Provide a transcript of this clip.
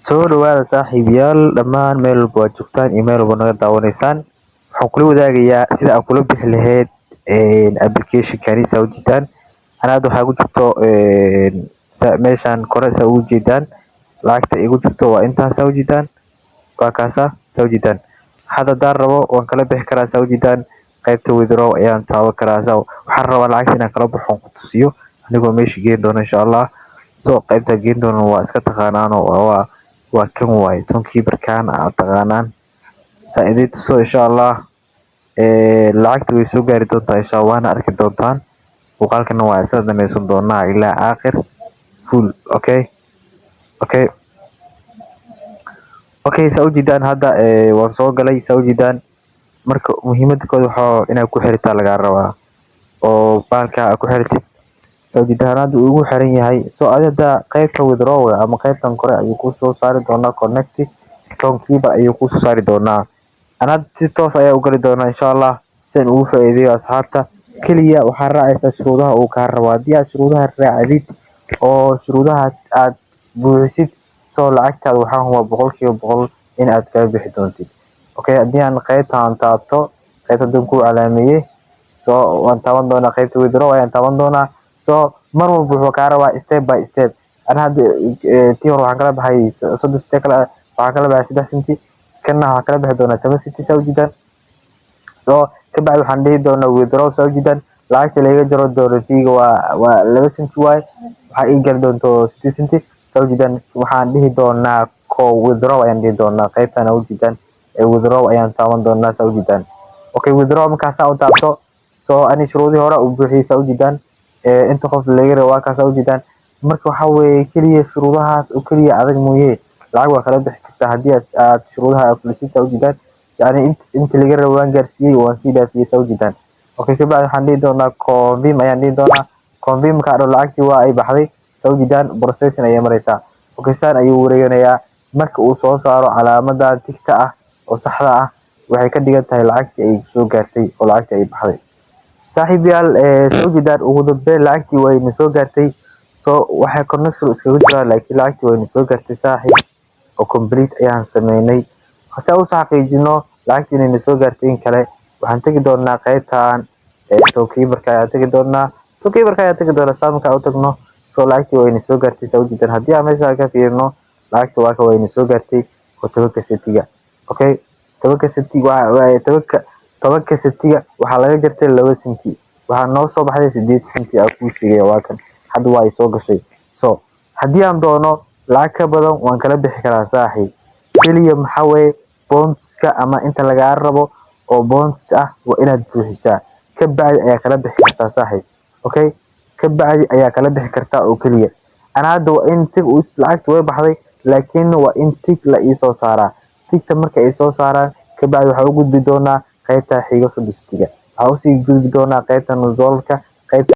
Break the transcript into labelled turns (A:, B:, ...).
A: soo dhawaada saaxiibayaal dhammaan meel walba waa joogtaan iyo meel walba naga daawanaysaan. Waxaan kula wadaagayaa sida aad kula bixi lahayd application-kani saa ujeedaan. Anaad waxaa ku jirto meeshaan kore saa ugu jeedaan lacagta igu jirto waa intaas saa ujeedaan, waa kaasa saa ujeedaan. Hadda haddaan rabo waan kala bixi karaa saa ujeedaan, qaybta withdraw ayaan taaban karaa. Waxaan rabaa lacagta inaan kala baxo ku tusiyo anigoo meesha geyn doono insha Allah. Qaybta geyn doono waa iska taqaanaano waa kan waaye Tonkeeper-kan aad taqaanaan saa idin tuso insha Allah. Lacagta way soo gaari doontaa insha Allah, waana arki doontaan. Muuqaalkana waa isla dhameysan doonaa ilaa aakhir full. Okay saa ujeedaan hadda waan soo galay saa ujeedaan. Marka muhiimada kood waxaa inaad ku xiriirtaa lagaa rabaa oo baalka aad ku xiriirtid saa ujeedaan hadda uu ugu xiran yahay. Hadda qaybta withdraw ama qaybtan kore ayuu ku soo saari doonaa connect Tonkeeper ayuu ku soo saari doonaa. Anaad si toos ayaa u gali doonaa insha Allah si aan ugu faa'iideeyo asxaabta. Kaliya waxaa raacaysaa shuruudaha uu kaa rabo. Haddii aad shuruudaha raacdid oo shuruudaha aad buuxisid lacagtaada waxaan hubaa boqolkiiba boqol in aad kaga bixi doontid. Haddii aan qaybtaan taabto qaybta dib ku calaameeyay waan taaban doonaa qaybta withdraw ayaan taaban doonaa. Mar walba wuxuu kaa rabaa step by step. Ana hadda tii hore waxaan kala baxay 30 senti kale waxaan kala baxay 3 senti kana waxaan kala bixi doonaa 10 senti saa ujeedaan. Kabacdi waxaan dhihi doonaa withdraw saa ujeedaan. Lacagta laga jaro doonatiga waa 2 senti waaye, waxaa ii gali doonto 6 senti saa ujeedaan. Waxaan dhihi doonaa withdraw ayaan dhihi doonaa qaybtan ujeedaan withdraw ayaan taaban doonaa saa ujeedaan. Withdraw markaas u taabto ani shuruudii hore u buuxiyay saa ujeedaan. Inta qof laga rabo waa kaas ujeedaan. Marka waxa weeye kaliya shuruudahaas oo kaliya adag mooyee lacag waa kala bixi kartaa haddii aad shuruudaha fulisid saa ujeedaan. Yani inta laga rabo waan gaarsiiyay waan sii dhaafiyay saa ujeedaan. Kabacdi waxaan dhihi doonaa confirm ayaan dhihi doonaa. Confirm marka aad lacagtii waa ay baxday saa ujeedaan, processing ayay maraysaa. Saan ayuu wareeganayaa. Marka uu soo saaro calaamada tigta ah oo saxda ah waxay ka dhigan tahay lacagtii ay soo gaartay oo lacagtii ay baxday. Saaxiibayaal saa ujeedaan ugu dambeyn lacagtii way na soo gaartay. Waxay connection iskaga jiraan laakiin lacagtii way na soo gaartay saaxiib oo complete ayaan sameynay. Hase u xaqiijino lacagtii inay na soo gaartay in kale waxaan tagi doonaa qaybtan Tonkeeper-ka ayaan tagi doonaa. Tonkeeper-ka ayaan tagi doonaa saamka u tagno. Lacagtii way na soo gaartay saa ujeedaan. Haddii aan meesha ka fiirino lacagtii waa ka way na soo gaartay oo 10 sentiga. 10 sentiga waa 10 sentiga waxaa laga jartay 2 senti. Waxaa noo soo baxday 8 senti aan ku sheegay waa kan. Hadda waa ay soo gashay. Haddii aan doono lacag ka badan waan kala bixi karaa saaxiib. Kaliya maxaa weeye bonds-ka ama inta lagaa rabo oo bonds ah waa inaad buuxisaa. Kabacdi ayaa kala bixi kartaa saaxiib. Kabacdi ayaa kala bixi kartaa oo kaliya. Ana hadda waa in tig lacagta way baxday laakiin waa in tig la ii soo saaraa. Tigta marka ay soo saaraan kabacdi waxaa u gudbi doonaa qaybta xiga 30 sentiga. Waxaa usii gudbi doonaa qaybta nuzulka